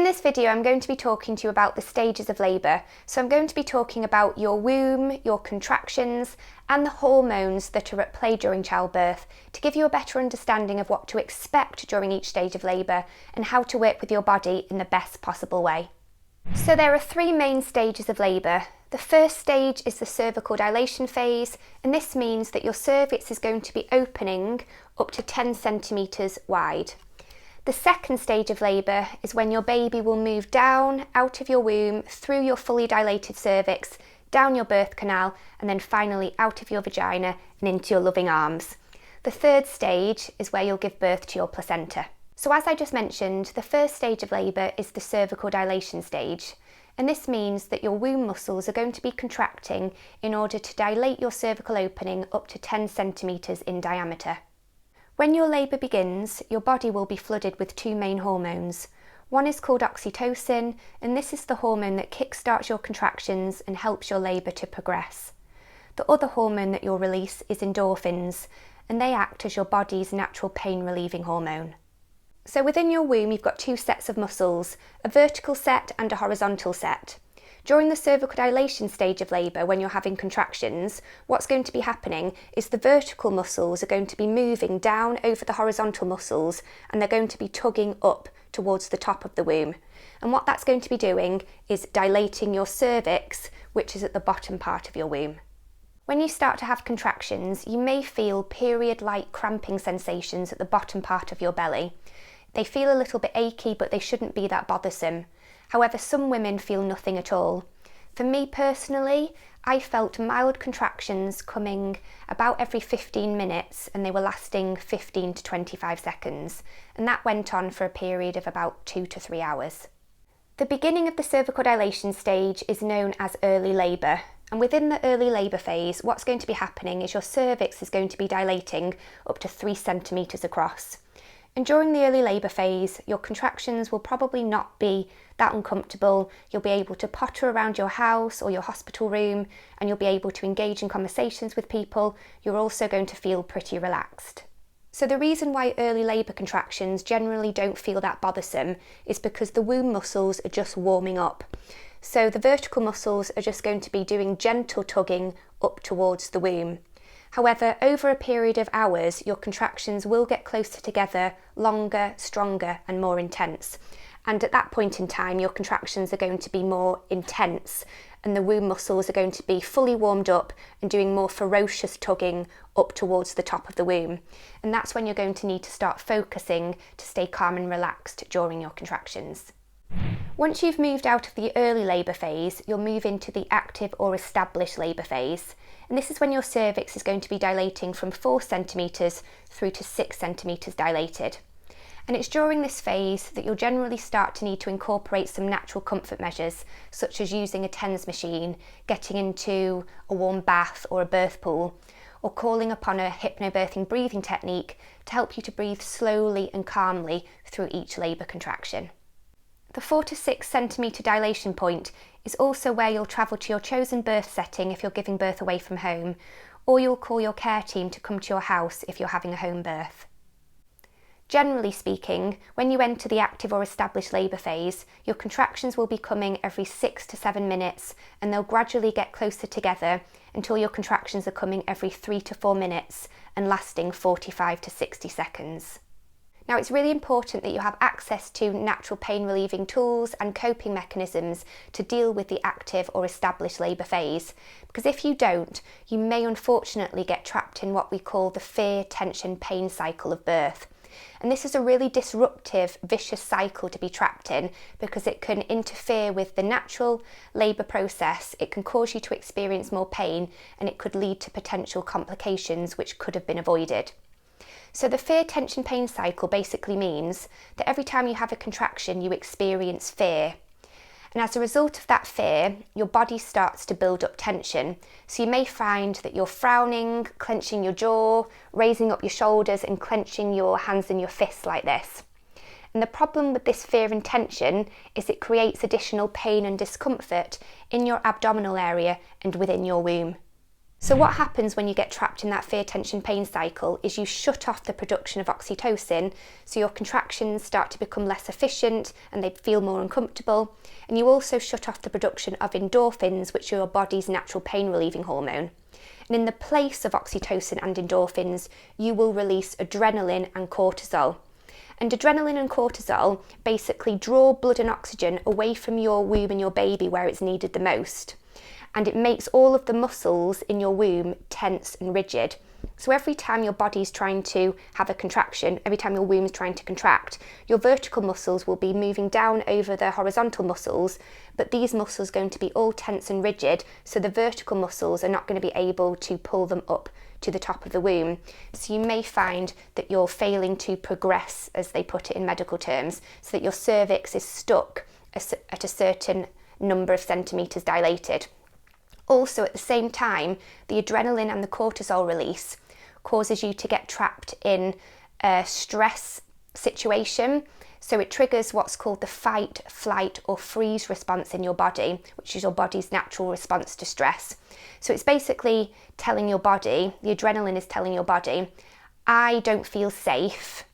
this video I'm going to be talking to you about the stages of labour. So I'm going to be talking about your womb, your contractions and the hormones that are at play during childbirth to give you a better understanding of what to expect during each stage of labour and how to work with your body in the best possible way. So there are three main stages of labour. The first stage is the cervical dilation phase, and this means that your cervix is going to be opening up to 10 centimetres wide. The second stage of labour is when your baby will move down out of your womb, through your fully dilated cervix, down your birth canal, and then finally out of your vagina and into your loving arms. The third stage is where you'll give birth to your placenta. So as I just mentioned, the first stage of labour is the cervical dilation stage. And this means that your womb muscles are going to be contracting in order to dilate your cervical opening up to 10 centimetres in diameter. When your labour begins, your body will be flooded with two main hormones. One is called oxytocin, and this is the hormone that kickstarts your contractions and helps your labour to progress. The other hormone that you'll release is endorphins, and they act as your body's natural pain-relieving hormone. So within your womb you've got two sets of muscles, a vertical set and a horizontal set. During the cervical dilation stage of labour, when you're having contractions, what's going to be happening is the vertical muscles are going to be moving down over the horizontal muscles and they're going to be tugging up towards the top of the womb. And what that's going to be doing is dilating your cervix, which is at the bottom part of your womb. When you start to have contractions, you may feel period-like cramping sensations at the bottom part of your belly. They feel a little bit achy, but they shouldn't be that bothersome. However, some women feel nothing at all. For me personally, I felt mild contractions coming about every 15 minutes and they were lasting 15 to 25 seconds. And that went on for a period of about 2 to 3 hours. The beginning of the cervical dilation stage is known as early labour. And within the early labour phase, what's going to be happening is your cervix is going to be dilating up to 3 centimetres across. And during the early labour phase, your contractions will probably not be that uncomfortable. You'll be able to potter around your house or your hospital room, and you'll be able to engage in conversations with people. You're also going to feel pretty relaxed. So the reason why early labour contractions generally don't feel that bothersome is because the womb muscles are just warming up. So the vertical muscles are just going to be doing gentle tugging up towards the womb. However, over a period of hours, your contractions will get closer together, longer, stronger and more intense. And at that point in time, your contractions are going to be more intense and the womb muscles are going to be fully warmed up and doing more ferocious tugging up towards the top of the womb. And that's when you're going to need to start focusing to stay calm and relaxed during your contractions. Once you've moved out of the early labour phase, you'll move into the active or established labour phase. And this is when your cervix is going to be dilating from 4 centimetres through to 6 centimetres dilated. And it's during this phase that you'll generally start to need to incorporate some natural comfort measures, such as using a TENS machine, getting into a warm bath or a birth pool, or calling upon a hypnobirthing breathing technique to help you to breathe slowly and calmly through each labour contraction. The 4 to 6 centimetre dilation point is also where you'll travel to your chosen birth setting if you're giving birth away from home, or you'll call your care team to come to your house if you're having a home birth. Generally speaking, when you enter the active or established labour phase, your contractions will be coming every 6 to 7 minutes and they'll gradually get closer together until your contractions are coming every 3 to 4 minutes and lasting 45 to 60 seconds. Now, it's really important that you have access to natural pain-relieving tools and coping mechanisms to deal with the active or established labour phase, because if you don't, you may unfortunately get trapped in what we call the fear, tension, pain cycle of birth. And this is a really disruptive, vicious cycle to be trapped in because it can interfere with the natural labour process, it can cause you to experience more pain, and it could lead to potential complications which could have been avoided. So the fear, tension, pain cycle basically means that every time you have a contraction, you experience fear. And as a result of that fear, your body starts to build up tension. So you may find that you're frowning, clenching your jaw, raising up your shoulders and clenching your hands and your fists like this. And the problem with this fear and tension is it creates additional pain and discomfort in your abdominal area and within your womb. So what happens when you get trapped in that fear, tension, pain cycle is you shut off the production of oxytocin, so your contractions start to become less efficient and they feel more uncomfortable. And you also shut off the production of endorphins, which are your body's natural pain relieving hormone. And in the place of oxytocin and endorphins, you will release adrenaline and cortisol. And adrenaline and cortisol basically draw blood and oxygen away from your womb and your baby where it's needed the most. And it makes all of the muscles in your womb tense and rigid. So every time your body's trying to have a contraction, every time your womb's trying to contract, your vertical muscles will be moving down over the horizontal muscles, but these muscles are going to be all tense and rigid, so the vertical muscles are not going to be able to pull them up to the top of the womb. So you may find that you're failing to progress, as they put it in medical terms, so that your cervix is stuck at a certain number of centimetres dilated. Also, at the same time, the adrenaline and the cortisol release causes you to get trapped in a stress situation. So it triggers what's called the fight, flight or freeze response in your body, which is your body's natural response to stress. So it's basically telling your body, the adrenaline is telling your body, I don't feel safe.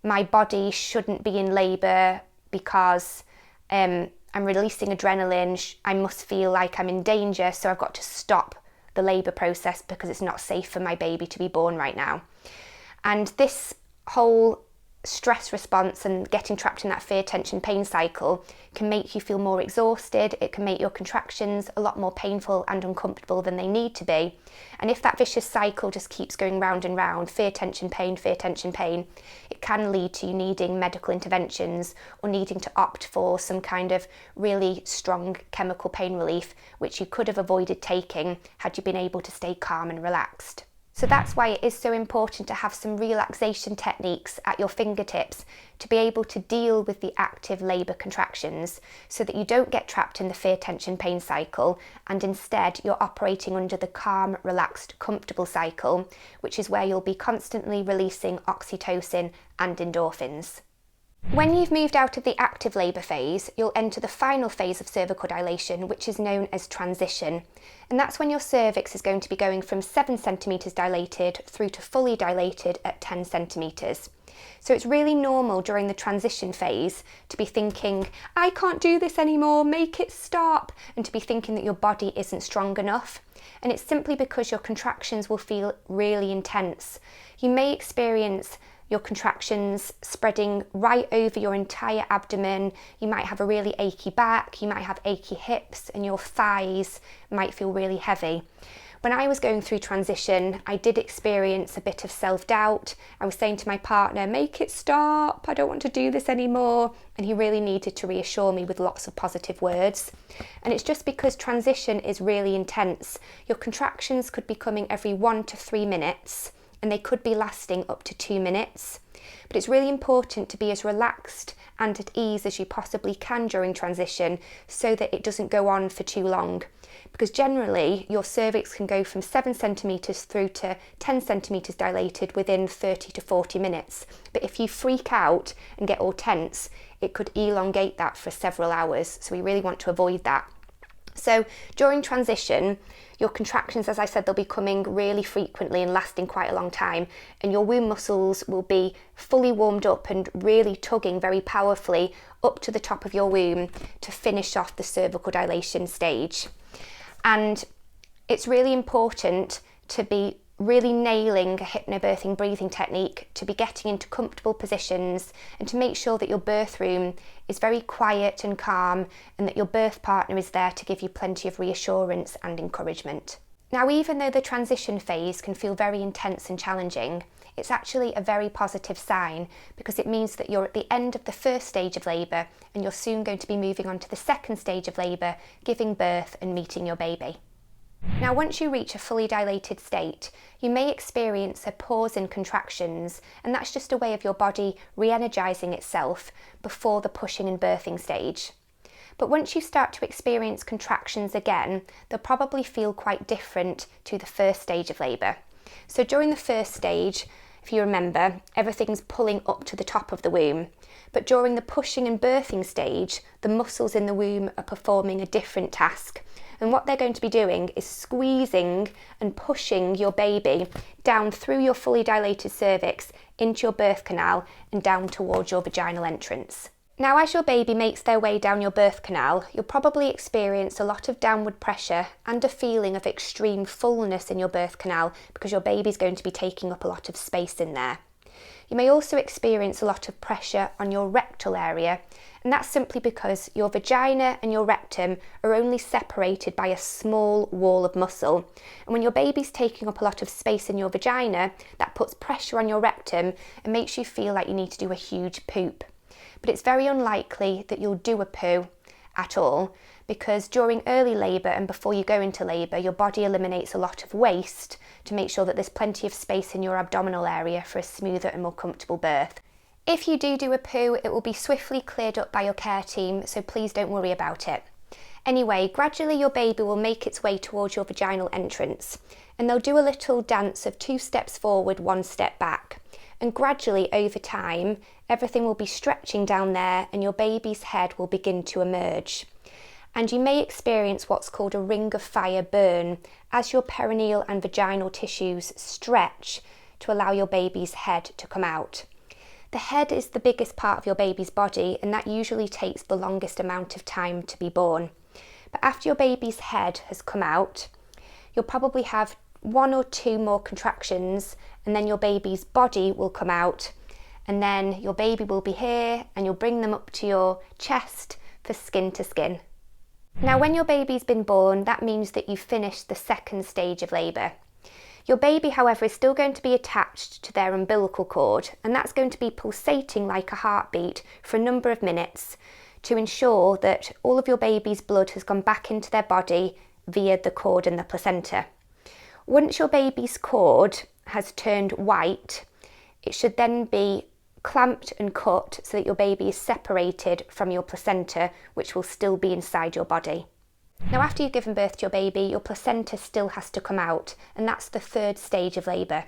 My body shouldn't be in labour because I'm releasing adrenaline, I must feel like I'm in danger, so I've got to stop the labour process because it's not safe for my baby to be born right now. And this whole stress response and getting trapped in that fear, tension, pain cycle can make you feel more exhausted. It can make your contractions a lot more painful and uncomfortable than they need to be. And if that vicious cycle just keeps going round and round, fear, tension, pain, it can lead to you needing medical interventions or needing to opt for some kind of really strong chemical pain relief, which you could have avoided taking had you been able to stay calm and relaxed. So that's why it is so important to have some relaxation techniques at your fingertips to be able to deal with the active labour contractions so that you don't get trapped in the fear, tension, pain cycle, and instead you're operating under the calm, relaxed, comfortable cycle, which is where you'll be constantly releasing oxytocin and endorphins. When you've moved out of the active labour phase, you'll enter the final phase of cervical dilation, which is known as transition. And that's when your cervix is going to be going from 7 centimetres dilated through to fully dilated at 10 centimetres. So it's really normal during the transition phase to be thinking, I can't do this anymore, make it stop, and to be thinking that your body isn't strong enough. And it's simply because your contractions will feel really intense. You may experience your contractions spreading right over your entire abdomen. You might have a really achy back, you might have achy hips, and your thighs might feel really heavy. When I was going through transition, I did experience a bit of self-doubt. I was saying to my partner, make it stop, I don't want to do this anymore. And he really needed to reassure me with lots of positive words. And it's just because transition is really intense. Your contractions could be coming every 1 to 3 minutes, and they could be lasting up to 2 minutes. But it's really important to be as relaxed and at ease as you possibly can during transition so that it doesn't go on for too long. Because generally your cervix can go from 7 centimetres through to 10 centimetres dilated within 30 to 40 minutes. But if you freak out and get all tense, it could elongate that for several hours. So we really want to avoid that. So during transition, your contractions, as I said, they'll be coming really frequently and lasting quite a long time, and your womb muscles will be fully warmed up and really tugging very powerfully up to the top of your womb to finish off the cervical dilation stage. And it's really important to be really nailing a hypnobirthing breathing technique, to be getting into comfortable positions and to make sure that your birth room is very quiet and calm and that your birth partner is there to give you plenty of reassurance and encouragement. Now, even though the transition phase can feel very intense and challenging, it's actually a very positive sign because it means that you're at the end of the first stage of labour and you're soon going to be moving on to the second stage of labour, giving birth and meeting your baby. Now, once you reach a fully dilated state, you may experience a pause in contractions, and that's just a way of your body re-energising itself before the pushing and birthing stage. But once you start to experience contractions again, they'll probably feel quite different to the first stage of labour. So during the first stage, if you remember, everything's pulling up to the top of the womb. But during the pushing and birthing stage, the muscles in the womb are performing a different task. And what they're going to be doing is squeezing and pushing your baby down through your fully dilated cervix into your birth canal and down towards your vaginal entrance. Now, as your baby makes their way down your birth canal, you'll probably experience a lot of downward pressure and a feeling of extreme fullness in your birth canal because your baby's going to be taking up a lot of space in there. You may also experience a lot of pressure on your rectal area, and that's simply because your vagina and your rectum are only separated by a small wall of muscle. And when your baby's taking up a lot of space in your vagina, that puts pressure on your rectum and makes you feel like you need to do a huge poop. But it's very unlikely that you'll do a poo at all, because during early labour and before you go into labour, your body eliminates a lot of waste to make sure that there's plenty of space in your abdominal area for a smoother and more comfortable birth. If you do a poo, it will be swiftly cleared up by your care team, so please don't worry about it. Anyway, gradually your baby will make its way towards your vaginal entrance, and they'll do a little dance of 2 steps forward, 1 step back. And gradually over time, everything will be stretching down there and your baby's head will begin to emerge. And you may experience what's called a ring of fire burn as your perineal and vaginal tissues stretch to allow your baby's head to come out. The head is the biggest part of your baby's body, and that usually takes the longest amount of time to be born. But after your baby's head has come out, you'll probably have 1 or 2 more contractions, and then your baby's body will come out, and then your baby will be here and you'll bring them up to your chest for skin to skin. Now, when your baby's been born, that means that you've finished the 2nd stage of labour. Your baby, however, is still going to be attached to their umbilical cord, and that's going to be pulsating like a heartbeat for a number of minutes to ensure that all of your baby's blood has gone back into their body via the cord and the placenta. Once your baby's cord has turned white, it should then be clamped and cut so that your baby is separated from your placenta, which will still be inside your body. Now, after you've given birth to your baby, your placenta still has to come out, and that's the 3rd stage of labour.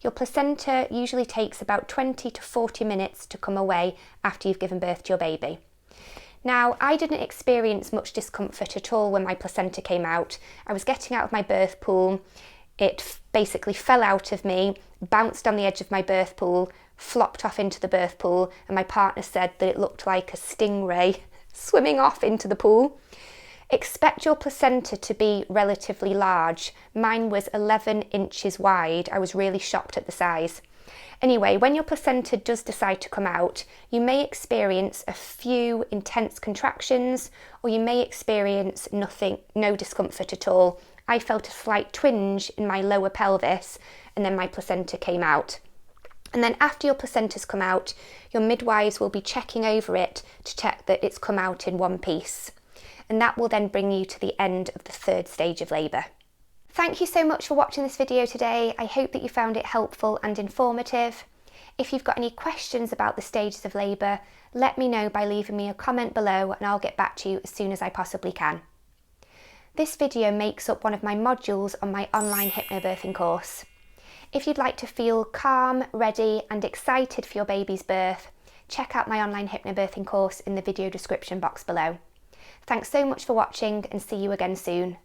Your placenta usually takes about 20 to 40 minutes to come away after you've given birth to your baby. Now, I didn't experience much discomfort at all when my placenta came out. I was getting out of my birth pool. It basically fell out of me, bounced on the edge of my birth pool, flopped off into the birth pool, and my partner said that it looked like a stingray swimming off into the pool. Expect your placenta to be relatively large. Mine was 11 inches wide. I was really shocked at the size. Anyway, when your placenta does decide to come out, you may experience a few intense contractions, or you may experience no discomfort at all. I felt a slight twinge in my lower pelvis, and then my placenta came out. And then after your placenta's come out, your midwives will be checking over it to check that it's come out in one piece. And that will then bring you to the end of the 3rd stage of labour. Thank you so much for watching this video today. I hope that you found it helpful and informative. If you've got any questions about the stages of labour, let me know by leaving me a comment below and I'll get back to you as soon as I possibly can. This video makes up one of my modules on my online hypnobirthing course. If you'd like to feel calm, ready and excited for your baby's birth, check out my online hypnobirthing course in the video description box below. Thanks so much for watching and see you again soon.